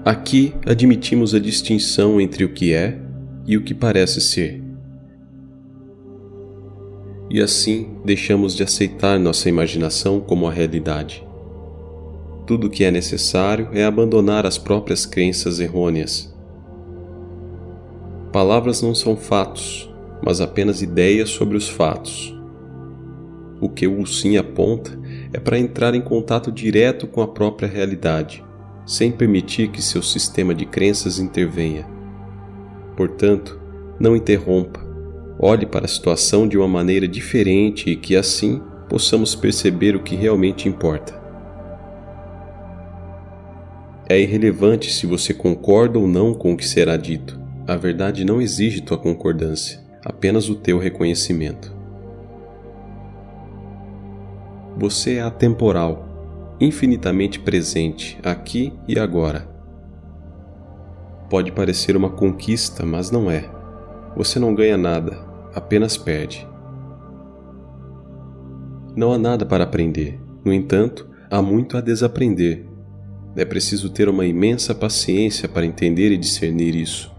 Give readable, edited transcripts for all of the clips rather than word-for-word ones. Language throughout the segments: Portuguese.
Aqui admitimos a distinção entre o que é e o que parece ser. E assim deixamos de aceitar nossa imaginação como a realidade. Tudo o que é necessário é abandonar as próprias crenças errôneas. Palavras não são fatos, mas apenas ideias sobre os fatos. O que o sim aponta é para entrar em contato direto com a própria realidade, sem permitir que seu sistema de crenças intervenha. Portanto, não interrompa. Olhe para a situação de uma maneira diferente e que assim possamos perceber o que realmente importa. É irrelevante se você concorda ou não com o que será dito. A verdade não exige tua concordância, apenas o teu reconhecimento. Você é atemporal, infinitamente presente, aqui e agora. Pode parecer uma conquista, mas não é. Você não ganha nada, apenas perde. Não há nada para aprender, no entanto, há muito a desaprender. É preciso ter uma imensa paciência para entender e discernir isso.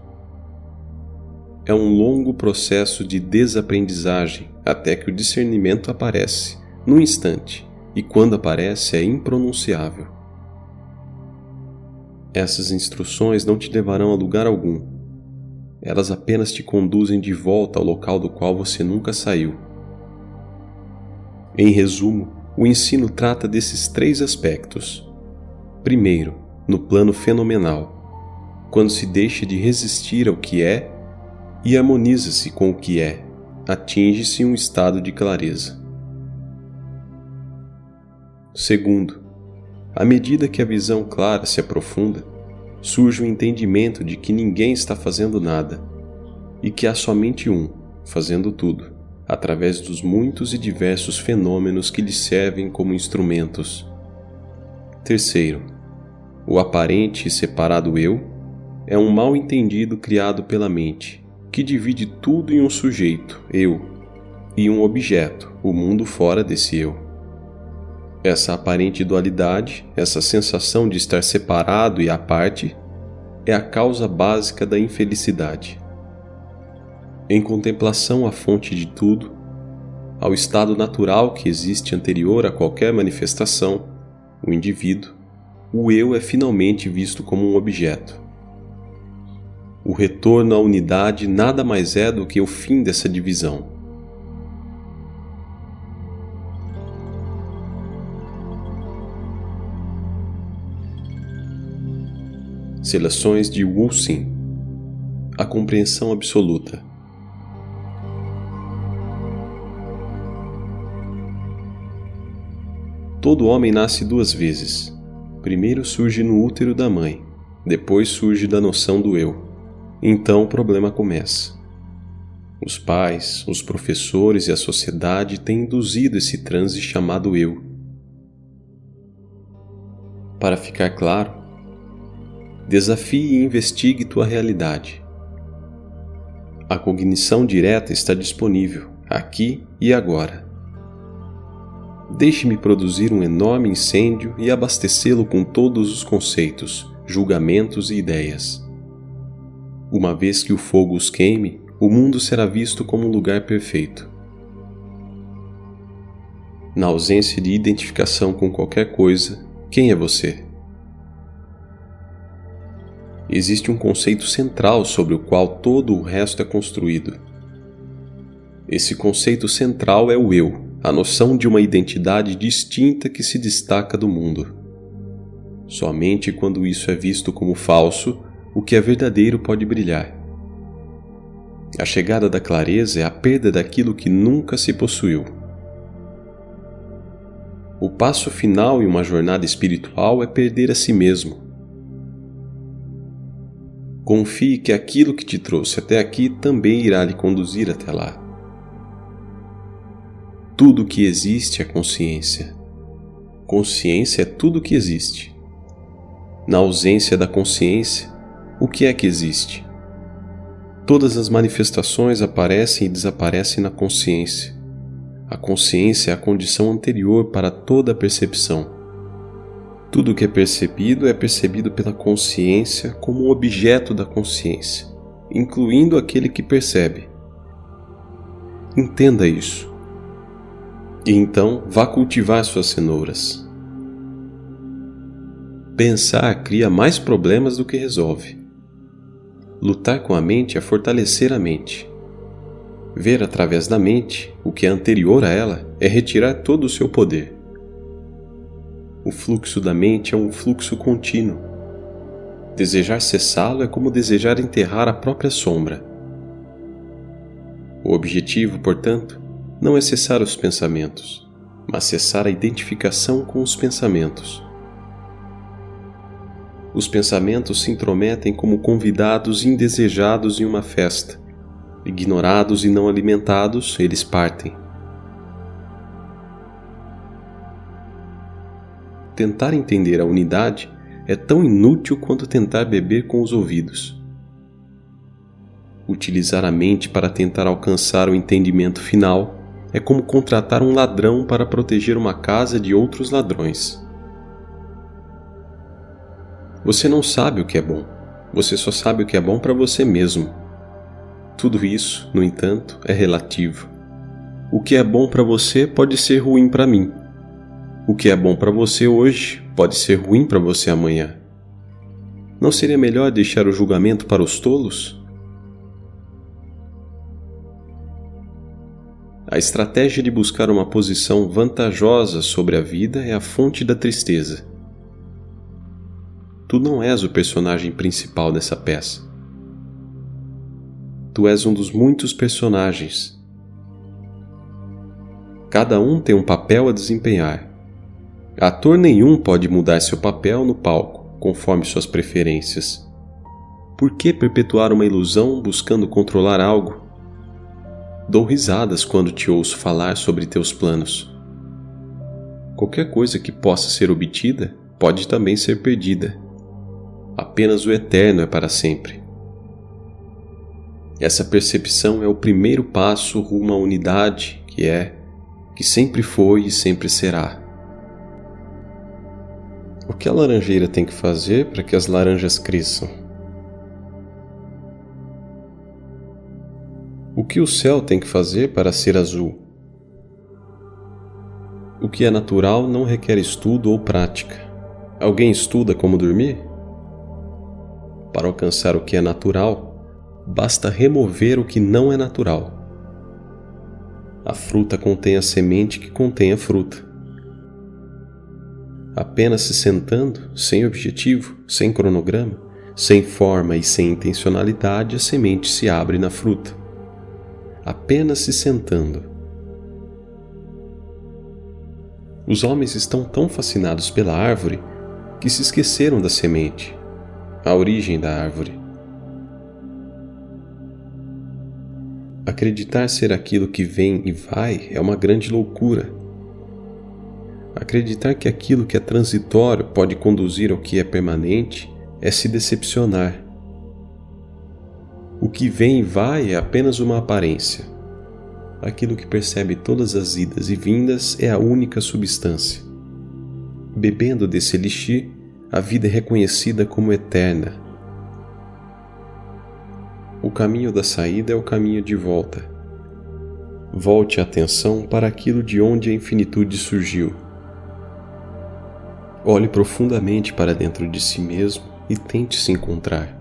É um longo processo de desaprendizagem até que o discernimento aparece, num instante, e quando aparece é impronunciável. Essas instruções não te levarão a lugar algum. Elas apenas te conduzem de volta ao local do qual você nunca saiu. Em resumo, o ensino trata desses 3 aspectos. Primeiro, no plano fenomenal, quando se deixa de resistir ao que é e harmoniza-se com o que é, atinge-se um estado de clareza. Segundo, à medida que a visão clara se aprofunda, surge o entendimento de que ninguém está fazendo nada e que há somente um, fazendo tudo, através dos muitos e diversos fenômenos que lhe servem como instrumentos. Terceiro, o aparente e separado eu é um mal-entendido criado pela mente, que divide tudo em um sujeito, eu, e um objeto, o mundo fora desse eu. Essa aparente dualidade, essa sensação de estar separado e à parte, é a causa básica da infelicidade. Em contemplação à fonte de tudo, ao estado natural que existe anterior a qualquer manifestação, o indivíduo, o eu é finalmente visto como um objeto. O retorno à unidade nada mais é do que o fim dessa divisão. Seleções de Wu Xin. A compreensão absoluta. Todo homem nasce 2 vezes. Primeiro surge no útero da mãe, depois surge da noção do eu. Então o problema começa. Os pais, os professores e a sociedade têm induzido esse transe chamado eu. Para ficar claro, desafie e investigue tua realidade. A cognição direta está disponível, aqui e agora. Deixe-me produzir um enorme incêndio e abastecê-lo com todos os conceitos, julgamentos e ideias. Uma vez que o fogo os queime, o mundo será visto como um lugar perfeito. Na ausência de identificação com qualquer coisa, quem é você? Existe um conceito central sobre o qual todo o resto é construído. Esse conceito central é o eu, a noção de uma identidade distinta que se destaca do mundo. Somente quando isso é visto como falso, o que é verdadeiro pode brilhar. A chegada da clareza é a perda daquilo que nunca se possuiu. O passo final em uma jornada espiritual é perder a si mesmo. Confie que aquilo que te trouxe até aqui também irá lhe conduzir até lá. Tudo que existe é consciência. Consciência é tudo que existe. Na ausência da consciência, o que é que existe? Todas as manifestações aparecem e desaparecem na consciência. A consciência é a condição anterior para toda a percepção. Tudo que é percebido pela consciência como um objeto da consciência, incluindo aquele que percebe. Entenda isso. E então vá cultivar suas cenouras. Pensar cria mais problemas do que resolve. Lutar com a mente é fortalecer a mente. Ver através da mente o que é anterior a ela é retirar todo o seu poder. O fluxo da mente é um fluxo contínuo. Desejar cessá-lo é como desejar enterrar a própria sombra. O objetivo, portanto, não é cessar os pensamentos, mas cessar a identificação com os pensamentos. Os pensamentos se intrometem como convidados indesejados em uma festa. Ignorados e não alimentados, eles partem. Tentar entender a unidade é tão inútil quanto tentar beber com os ouvidos. Utilizar a mente para tentar alcançar o entendimento final é como contratar um ladrão para proteger uma casa de outros ladrões. Você não sabe o que é bom, você só sabe o que é bom para você mesmo. Tudo isso, no entanto, é relativo. O que é bom para você pode ser ruim para mim. O que é bom para você hoje pode ser ruim para você amanhã. Não seria melhor deixar o julgamento para os tolos? A estratégia de buscar uma posição vantajosa sobre a vida é a fonte da tristeza. Tu não és o personagem principal dessa peça. Tu és um dos muitos personagens. Cada um tem um papel a desempenhar. Ator nenhum pode mudar seu papel no palco, conforme suas preferências. Por que perpetuar uma ilusão buscando controlar algo? Dou risadas quando te ouço falar sobre teus planos. Qualquer coisa que possa ser obtida pode também ser perdida. Apenas o eterno é para sempre. Essa percepção é o primeiro passo rumo à unidade que sempre foi e sempre será. O que a laranjeira tem que fazer para que as laranjas cresçam? O que o céu tem que fazer para ser azul? O que é natural não requer estudo ou prática. Alguém estuda como dormir? Para alcançar o que é natural, basta remover o que não é natural. A fruta contém a semente que contém a fruta. Apenas se sentando, sem objetivo, sem cronograma, sem forma e sem intencionalidade, a semente se abre na fruta. Apenas se sentando. Os homens estão tão fascinados pela árvore que se esqueceram da semente, a origem da árvore. Acreditar ser aquilo que vem e vai é uma grande loucura. Acreditar que aquilo que é transitório pode conduzir ao que é permanente é se decepcionar. O que vem e vai é apenas uma aparência. Aquilo que percebe todas as idas e vindas é a única substância. Bebendo desse elixir, a vida é reconhecida como eterna. O caminho da saída é o caminho de volta. Volte a atenção para aquilo de onde a infinitude surgiu. Olhe profundamente para dentro de si mesmo e tente se encontrar.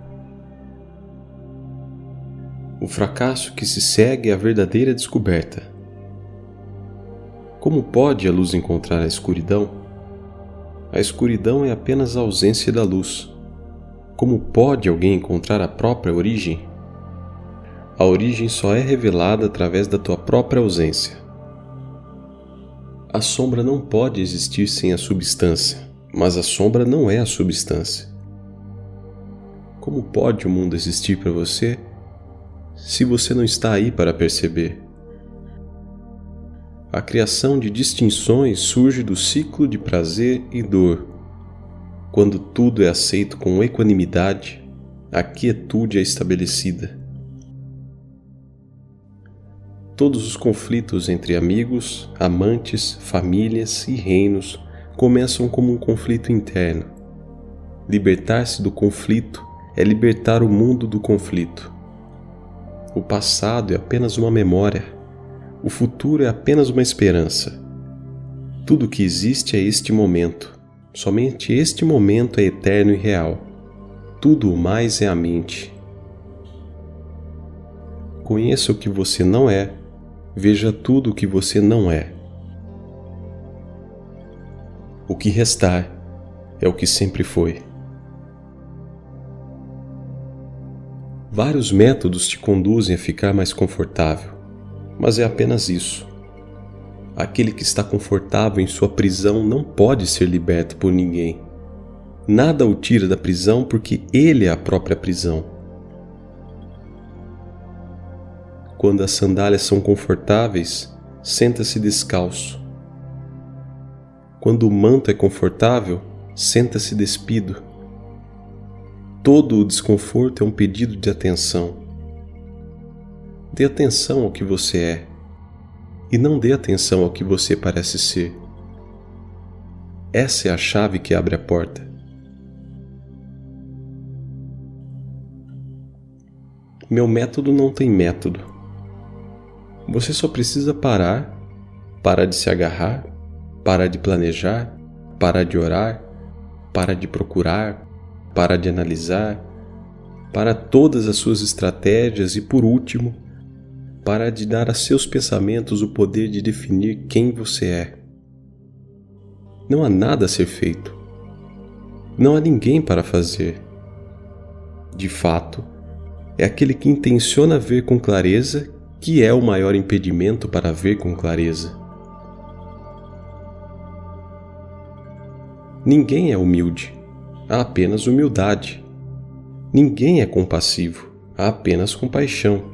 O fracasso que se segue é a verdadeira descoberta. Como pode a luz encontrar a escuridão? A escuridão é apenas a ausência da luz. Como pode alguém encontrar a própria origem? A origem só é revelada através da tua própria ausência. A sombra não pode existir sem a substância, mas a sombra não é a substância. Como pode o mundo existir para você se você não está aí para perceber? A criação de distinções surge do ciclo de prazer e dor. Quando tudo é aceito com equanimidade, a quietude é estabelecida. Todos os conflitos entre amigos, amantes, famílias e reinos começam como um conflito interno. Libertar-se do conflito é libertar o mundo do conflito. O passado é apenas uma memória. O futuro é apenas uma esperança. Tudo o que existe é este momento. Somente este momento é eterno e real. Tudo o mais é a mente. Conheça o que você não é. Veja tudo o que você não é. O que restar é o que sempre foi. Vários métodos te conduzem a ficar mais confortável, mas é apenas isso. Aquele que está confortável em sua prisão não pode ser liberto por ninguém. Nada o tira da prisão porque ele é a própria prisão. Quando as sandálias são confortáveis, senta-se descalço. Quando o manto é confortável, senta-se despido. Todo o desconforto é um pedido de atenção. Dê atenção ao que você é, e não dê atenção ao que você parece ser. Essa é a chave que abre a porta. Meu método não tem método. Você só precisa parar de se agarrar, parar de planejar, parar de orar, parar de procurar, parar de analisar, parar todas as suas estratégias e, por último, parar de dar a seus pensamentos o poder de definir quem você é. Não há nada a ser feito. Não há ninguém para fazer. De fato, é aquele que intenciona ver com clareza que é o maior impedimento para ver com clareza. Ninguém é humilde, há apenas humildade. Ninguém é compassivo, há apenas compaixão.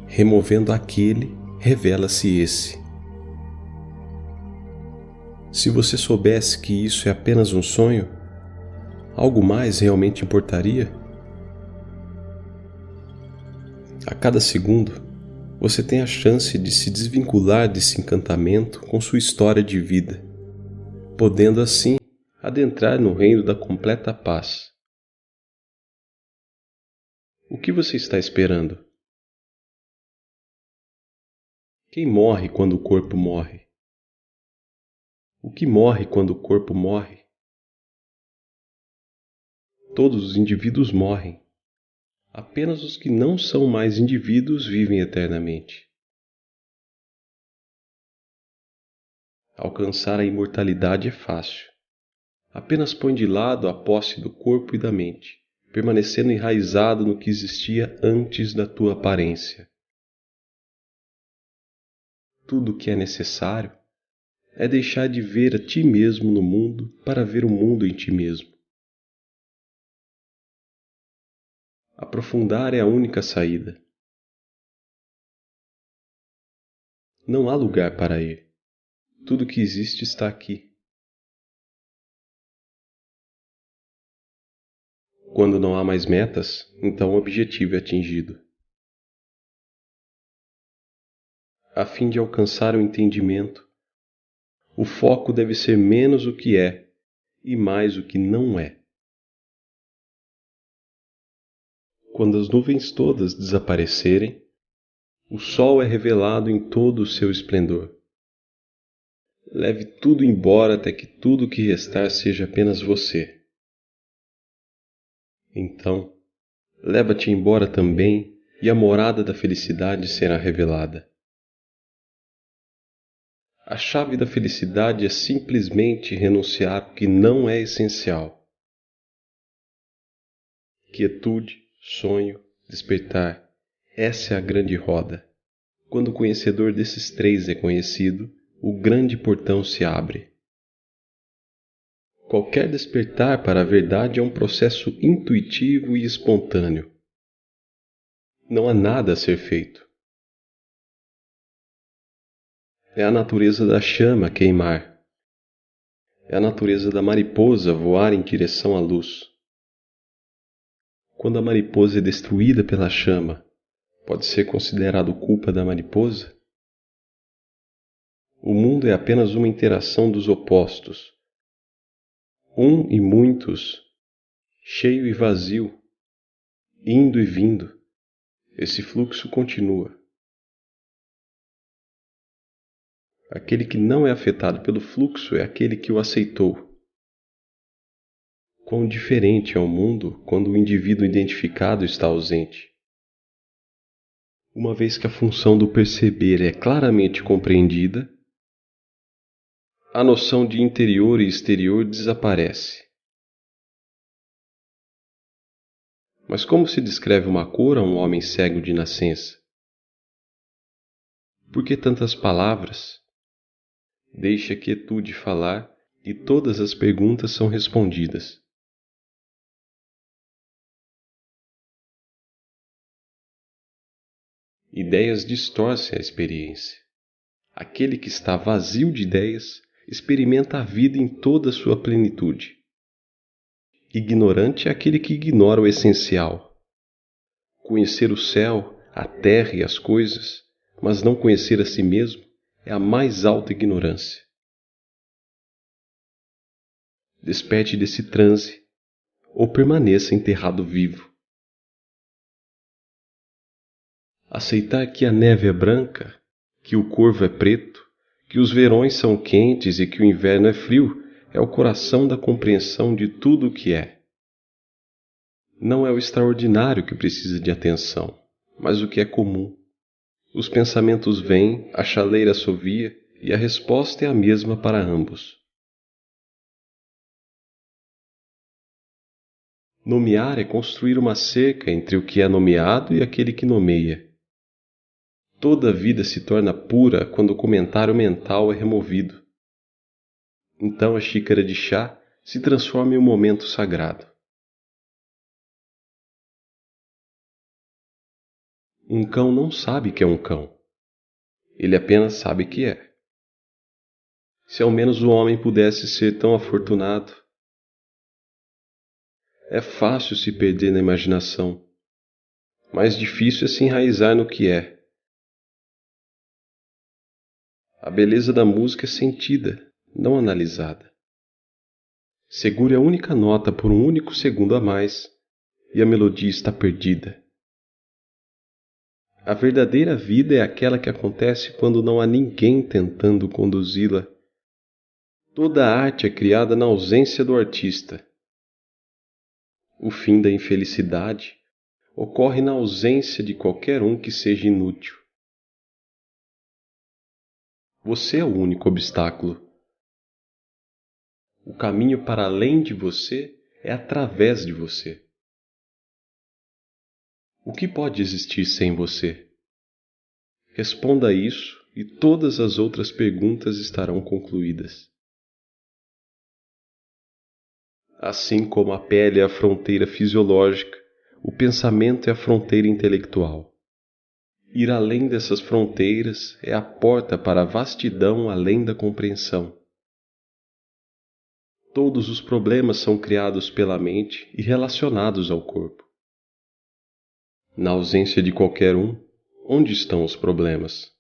Removendo aquele, revela-se esse. Se você soubesse que isso é apenas um sonho, algo mais realmente importaria? A cada segundo, você tem a chance de se desvincular desse encantamento com sua história de vida, podendo assim adentrar no reino da completa paz. O que você está esperando? Quem morre quando o corpo morre? O que morre quando o corpo morre? Todos os indivíduos morrem. Apenas os que não são mais indivíduos vivem eternamente. Alcançar a imortalidade é fácil. Apenas põe de lado a posse do corpo e da mente, permanecendo enraizado no que existia antes da tua aparência. Tudo o que é necessário é deixar de ver a ti mesmo no mundo para ver o mundo em ti mesmo. Aprofundar é a única saída. Não há lugar para ir. Tudo que existe está aqui. Quando não há mais metas, então o objetivo é atingido. A fim de alcançar o entendimento, o foco deve ser menos o que é e mais o que não é. Quando as nuvens todas desaparecerem, o sol é revelado em todo o seu esplendor. Leve tudo embora até que tudo o que restar seja apenas você. Então, leva-te embora também e a morada da felicidade será revelada. A chave da felicidade é simplesmente renunciar ao que não é essencial. Quietude, sonho, despertar. Essa é a grande roda. Quando o conhecedor desses três é conhecido, o grande portão se abre. Qualquer despertar para a verdade é um processo intuitivo e espontâneo. Não há nada a ser feito. É a natureza da chama queimar. É a natureza da mariposa voar em direção à luz. Quando a mariposa é destruída pela chama, pode ser considerado culpa da mariposa? O mundo é apenas uma interação dos opostos. Um e muitos, cheio e vazio, indo e vindo. Esse fluxo continua. Aquele que não é afetado pelo fluxo é aquele que o aceitou. Quão diferente é o mundo quando o indivíduo identificado está ausente. Uma vez que a função do perceber é claramente compreendida, a noção de interior e exterior desaparece. Mas como se descreve uma cor a um homem cego de nascença? Por que tantas palavras? Deixe a quietude falar e todas as perguntas são respondidas. Ideias distorcem a experiência. Aquele que está vazio de ideias experimenta a vida em toda a sua plenitude. Ignorante é aquele que ignora o essencial. Conhecer o céu, a terra e as coisas, mas não conhecer a si mesmo, é a mais alta ignorância. Desperte desse transe, ou permaneça enterrado vivo. Aceitar que a neve é branca, que o corvo é preto, que os verões são quentes e que o inverno é frio, é o coração da compreensão de tudo o que é. Não é o extraordinário que precisa de atenção, mas o que é comum. Os pensamentos vêm, a chaleira assovia e a resposta é a mesma para ambos. Nomear é construir uma cerca entre o que é nomeado e aquele que nomeia. Toda a vida se torna pura quando o comentário mental é removido. Então a xícara de chá se transforma em um momento sagrado. Um cão não sabe que é um cão. Ele apenas sabe que é. Se ao menos o homem pudesse ser tão afortunado. É fácil se perder na imaginação. Mais difícil é se enraizar no que é. A beleza da música é sentida, não analisada. Segure a única nota por um único segundo a mais, e a melodia está perdida. A verdadeira vida é aquela que acontece quando não há ninguém tentando conduzi-la. Toda a arte é criada na ausência do artista. O fim da infelicidade ocorre na ausência de qualquer um que seja inútil. Você é o único obstáculo. O caminho para além de você é através de você. O que pode existir sem você? Responda a isso e todas as outras perguntas estarão concluídas. Assim como a pele é a fronteira fisiológica, o pensamento é a fronteira intelectual. Ir além dessas fronteiras é a porta para a vastidão além da compreensão. Todos os problemas são criados pela mente e relacionados ao corpo. Na ausência de qualquer um, onde estão os problemas?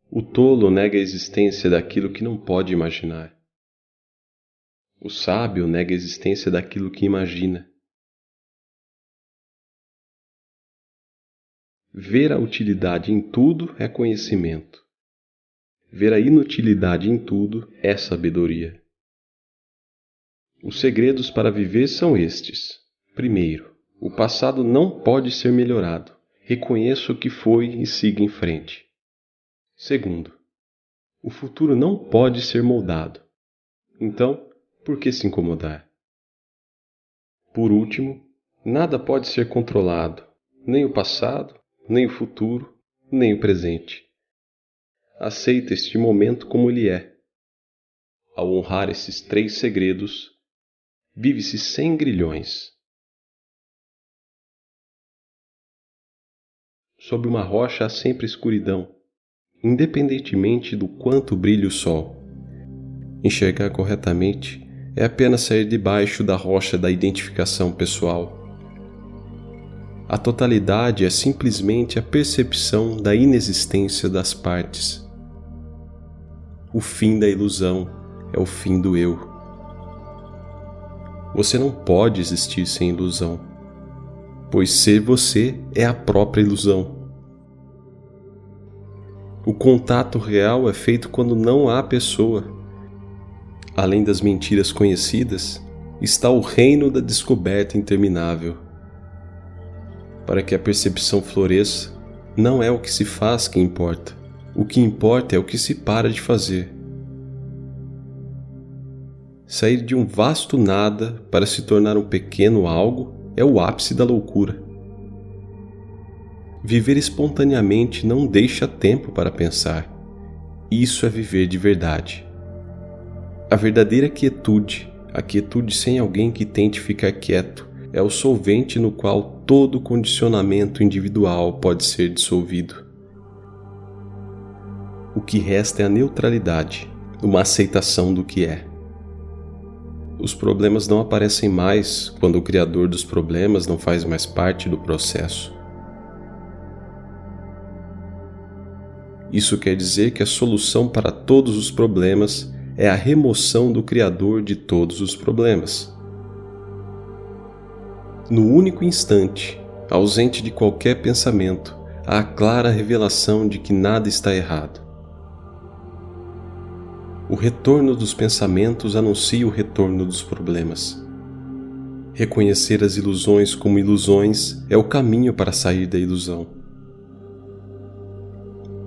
O tolo nega a existência daquilo que não pode imaginar. O sábio nega a existência daquilo que imagina. Ver a utilidade em tudo é conhecimento. Ver a inutilidade em tudo é sabedoria. Os segredos para viver são estes. Primeiro, o passado não pode ser melhorado. Reconheça o que foi e siga em frente. Segundo, o futuro não pode ser moldado. Então, por que se incomodar? Por último, nada pode ser controlado, nem o passado, nem o futuro, nem o presente. Aceita este momento como ele é. Ao honrar esses 3 segredos, vive-se sem grilhões. Sob uma rocha há sempre escuridão, independentemente do quanto brilha o sol. Enxergar corretamente é apenas sair debaixo da rocha da identificação pessoal. A totalidade é simplesmente a percepção da inexistência das partes. O fim da ilusão é o fim do eu. Você não pode existir sem ilusão, pois ser você é a própria ilusão. O contato real é feito quando não há pessoa. Além das mentiras conhecidas, está o reino da descoberta interminável. Para que a percepção floresça, não é o que se faz que importa. O que importa é o que se para de fazer. Sair de um vasto nada para se tornar um pequeno algo é o ápice da loucura. Viver espontaneamente não deixa tempo para pensar. Isso é viver de verdade. A verdadeira quietude, a quietude sem alguém que tente ficar quieto, é o solvente no qual todo condicionamento individual pode ser dissolvido. O que resta é a neutralidade, uma aceitação do que é. Os problemas não aparecem mais quando o criador dos problemas não faz mais parte do processo. Isso quer dizer que a solução para todos os problemas é a remoção do criador de todos os problemas. No único instante, ausente de qualquer pensamento, há a clara revelação de que nada está errado. O retorno dos pensamentos anuncia o retorno dos problemas. Reconhecer as ilusões como ilusões é o caminho para sair da ilusão.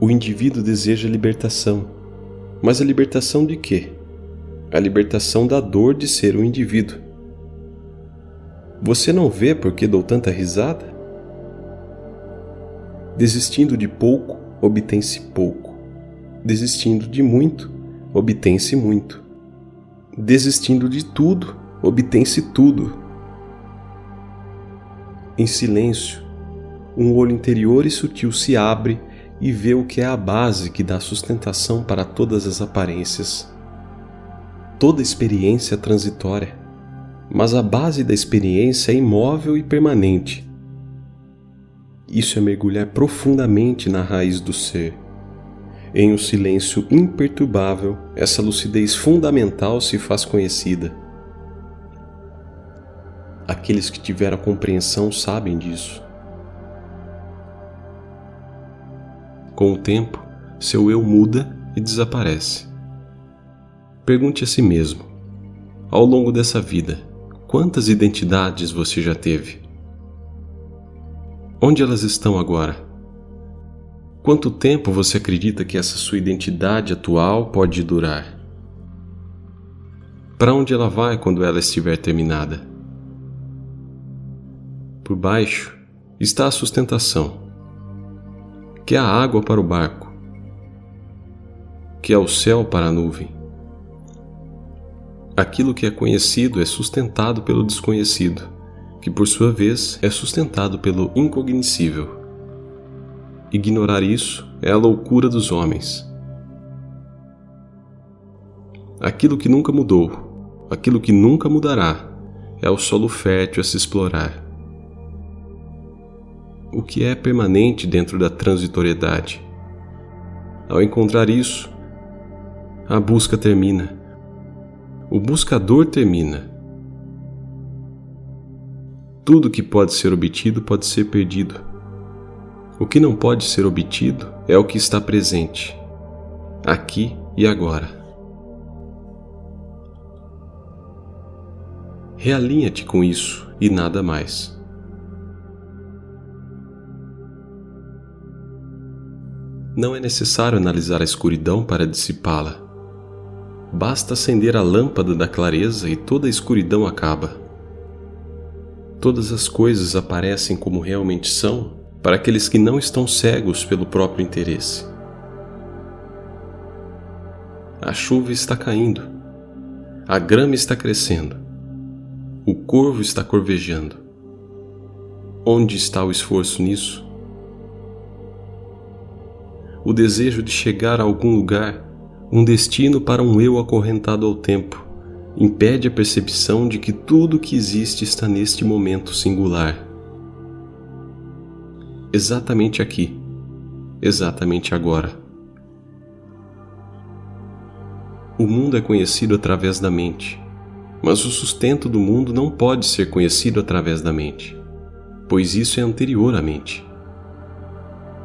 O indivíduo deseja libertação, mas a libertação de quê? A libertação da dor de ser um indivíduo. Você não vê por que dou tanta risada? Desistindo de pouco, obtém-se pouco. Desistindo de muito, obtém-se muito. Desistindo de tudo, obtém-se tudo. Em silêncio, um olho interior e sutil se abre e vê o que é a base que dá sustentação para todas as aparências. Toda experiência é transitória, mas a base da experiência é imóvel e permanente. Isso é mergulhar profundamente na raiz do ser. Em um silêncio imperturbável, essa lucidez fundamental se faz conhecida. Aqueles que tiveram a compreensão sabem disso. Com o tempo, seu eu muda e desaparece. Pergunte a si mesmo, ao longo dessa vida, quantas identidades você já teve? Onde elas estão agora? Quanto tempo você acredita que essa sua identidade atual pode durar? Para onde ela vai quando ela estiver terminada? Por baixo está a sustentação, que é a água para o barco, que é o céu para a nuvem. Aquilo que é conhecido é sustentado pelo desconhecido, que por sua vez é sustentado pelo incognoscível. Ignorar isso é a loucura dos homens. Aquilo que nunca mudou, aquilo que nunca mudará, é o solo fértil a se explorar. O que é permanente dentro da transitoriedade? Ao encontrar isso, a busca termina. O buscador termina. Tudo que pode ser obtido pode ser perdido. O que não pode ser obtido é o que está presente, aqui e agora. Realinha-te com isso e nada mais. Não é necessário analisar a escuridão para dissipá-la. Basta acender a lâmpada da clareza e toda a escuridão acaba. Todas as coisas aparecem como realmente são para aqueles que não estão cegos pelo próprio interesse. A chuva está caindo. A grama está crescendo. O corvo está corvejando. Onde está o esforço nisso? O desejo de chegar a algum lugar, um destino para um eu acorrentado ao tempo, impede a percepção de que tudo que existe está neste momento singular. exatamente aqui, exatamente agora. O mundo é conhecido através da mente, mas o sustento do mundo não pode ser conhecido através da mente, pois isso é anterior à mente.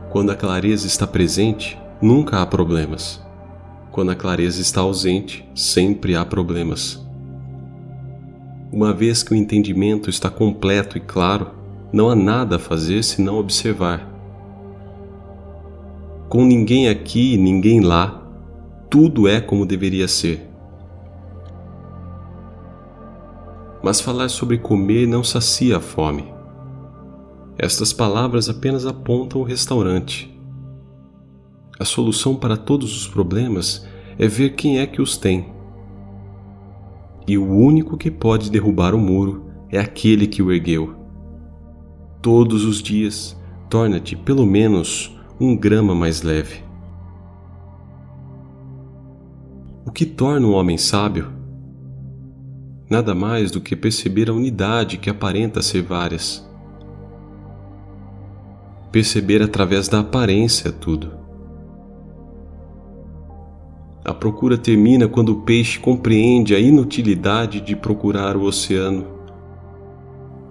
Quando a clareza está presente, nunca há problemas. Quando a clareza está ausente, sempre há problemas. Uma vez que o entendimento está completo e claro, não há nada a fazer senão observar. Com ninguém aqui e ninguém lá, tudo é como deveria ser. Mas falar sobre comer não sacia a fome. Estas palavras apenas apontam o restaurante. A solução para todos os problemas é ver quem é que os tem. E o único que pode derrubar o muro é aquele que o ergueu. Todos os dias, torna-te pelo menos 1 grama mais leve. O que torna um homem sábio? Nada mais do que perceber a unidade que aparenta ser várias. Perceber através da aparência tudo. A procura termina quando o peixe compreende a inutilidade de procurar o oceano.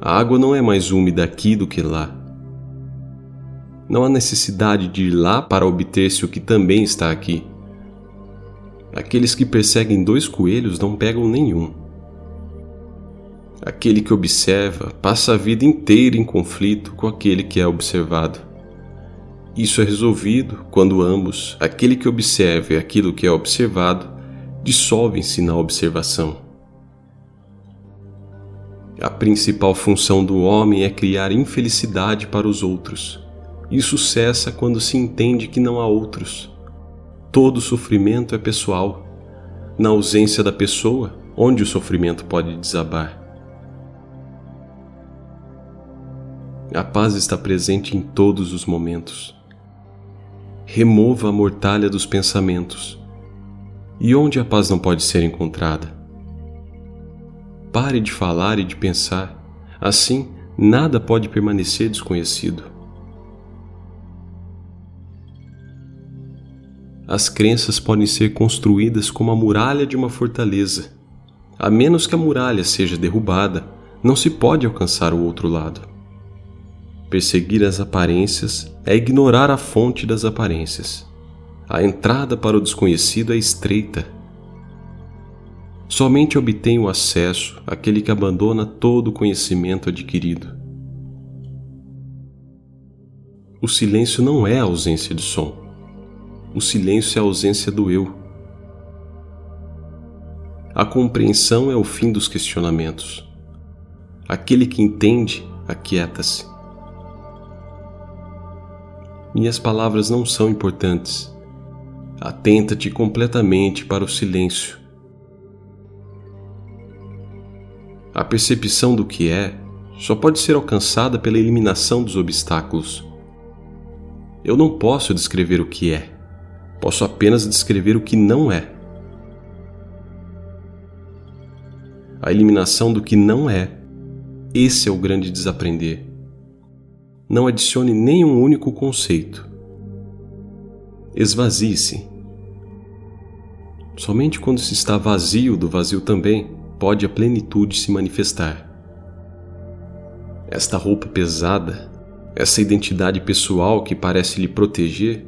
A água não é mais úmida aqui do que lá. Não há necessidade de ir lá para obter-se o que também está aqui. Aqueles que perseguem 2 coelhos não pegam nenhum. Aquele que observa passa a vida inteira em conflito com aquele que é observado. Isso é resolvido quando ambos, aquele que observa e aquilo que é observado, dissolvem-se na observação. A principal função do homem é criar infelicidade para os outros. Isso cessa quando se entende que não há outros. Todo sofrimento é pessoal. Na ausência da pessoa, onde o sofrimento pode desabar? A paz está presente em todos os momentos. Remova a mortalha dos pensamentos. E onde a paz não pode ser encontrada? Pare de falar e de pensar. Assim, nada pode permanecer desconhecido. As crenças podem ser construídas como a muralha de uma fortaleza. A menos que a muralha seja derrubada, não se pode alcançar o outro lado. Perseguir as aparências é ignorar a fonte das aparências. A entrada para o desconhecido é estreita. Somente obtém o acesso aquele que abandona todo o conhecimento adquirido. O silêncio não é a ausência de som. O silêncio é a ausência do eu. A compreensão é o fim dos questionamentos. Aquele que entende, aquieta-se. Minhas palavras não são importantes. Atenta-te completamente para o silêncio. A percepção do que é só pode ser alcançada pela eliminação dos obstáculos. Eu não posso descrever o que é. Posso apenas descrever o que não é. A eliminação do que não é. Esse é o grande desaprender. Não adicione nenhum único conceito. Esvazie-se. Somente quando se está vazio do vazio também pode a plenitude se manifestar. Esta roupa pesada, essa identidade pessoal que parece lhe proteger,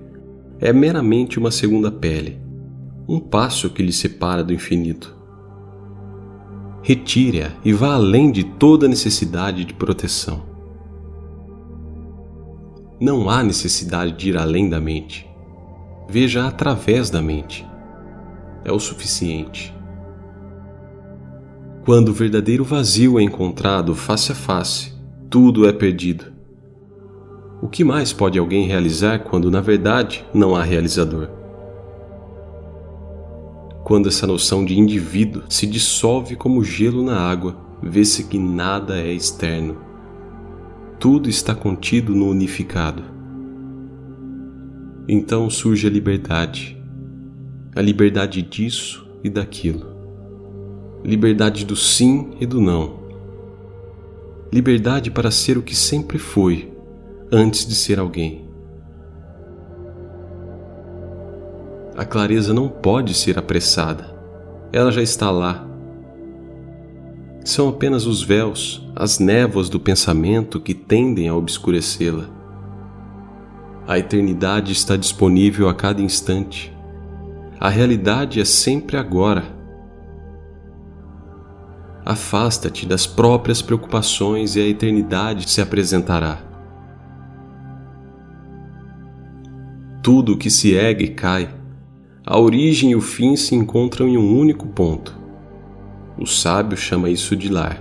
é meramente uma segunda pele, um passo que lhe separa do infinito. Retire-a e vá além de toda necessidade de proteção. Não há necessidade de ir além da mente. Veja através da mente. É o suficiente. Quando o verdadeiro vazio é encontrado face a face, tudo é perdido. O que mais pode alguém realizar quando, na verdade, não há realizador? Quando essa noção de indivíduo se dissolve como gelo na água, vê-se que nada é externo. Tudo está contido no unificado. Então surge a liberdade disso e daquilo, liberdade do sim e do não, liberdade para ser o que sempre foi, antes de ser alguém. A clareza não pode ser apressada. Ela já está lá. São apenas os véus, as névoas do pensamento que tendem a obscurecê-la. A eternidade está disponível a cada instante. A realidade é sempre agora. Afasta-te das próprias preocupações e a eternidade se apresentará. Tudo que se ergue cai. A origem e o fim se encontram em um único ponto. O sábio chama isso de lar.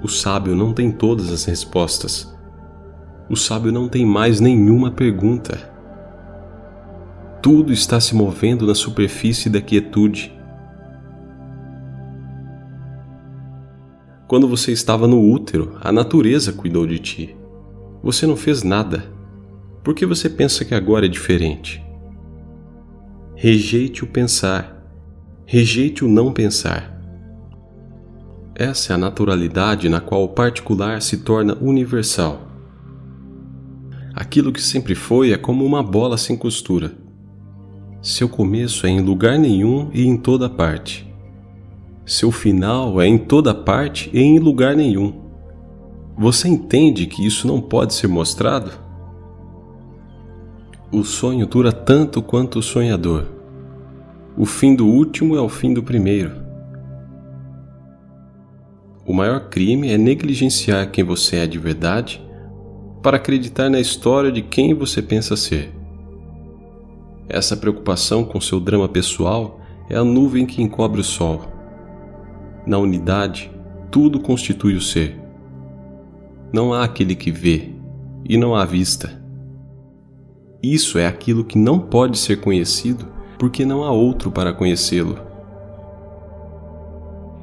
O sábio não tem todas as respostas. O sábio não tem mais nenhuma pergunta. Tudo está se movendo na superfície da quietude. Quando você estava no útero, a natureza cuidou de ti. Você não fez nada. Por que você pensa que agora é diferente? Rejeite o pensar. Rejeite o não pensar. Essa é a naturalidade na qual o particular se torna universal. Aquilo que sempre foi é como uma bola sem costura. Seu começo é em lugar nenhum e em toda parte. Seu final é em toda parte e em lugar nenhum. Você entende que isso não pode ser mostrado? O sonho dura tanto quanto o sonhador. O fim do último é o fim do primeiro. O maior crime é negligenciar quem você é de verdade para acreditar na história de quem você pensa ser. Essa preocupação com seu drama pessoal é a nuvem que encobre o sol. Na unidade, tudo constitui o ser. Não há aquele que vê, e não há vista. Isso é aquilo que não pode ser conhecido porque não há outro para conhecê-lo.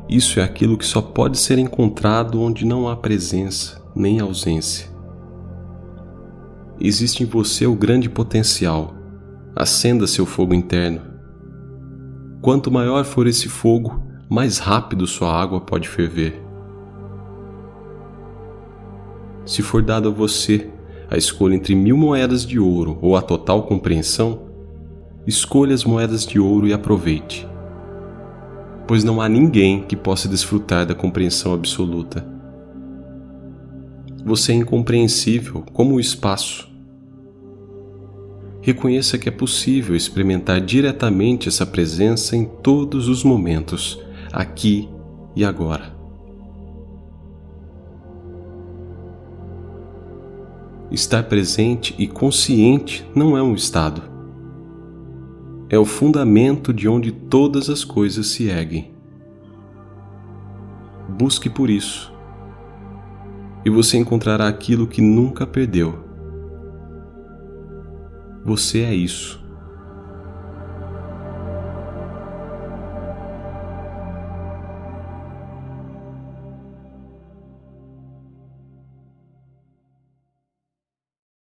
Isso é aquilo que só pode ser encontrado onde não há presença nem ausência. Existe em você o grande potencial. Acenda seu fogo interno. Quanto maior for esse fogo, mais rápido sua água pode ferver. Se for dado a você a escolha entre 1000 moedas de ouro ou a total compreensão, escolha as moedas de ouro e aproveite, pois não há ninguém que possa desfrutar da compreensão absoluta. Você é incompreensível como o espaço. Reconheça que é possível experimentar diretamente essa presença em todos os momentos, aqui e agora. Estar presente e consciente não é um estado. É o fundamento de onde todas as coisas se erguem. Busque por isso, e você encontrará aquilo que nunca perdeu. Você é isso.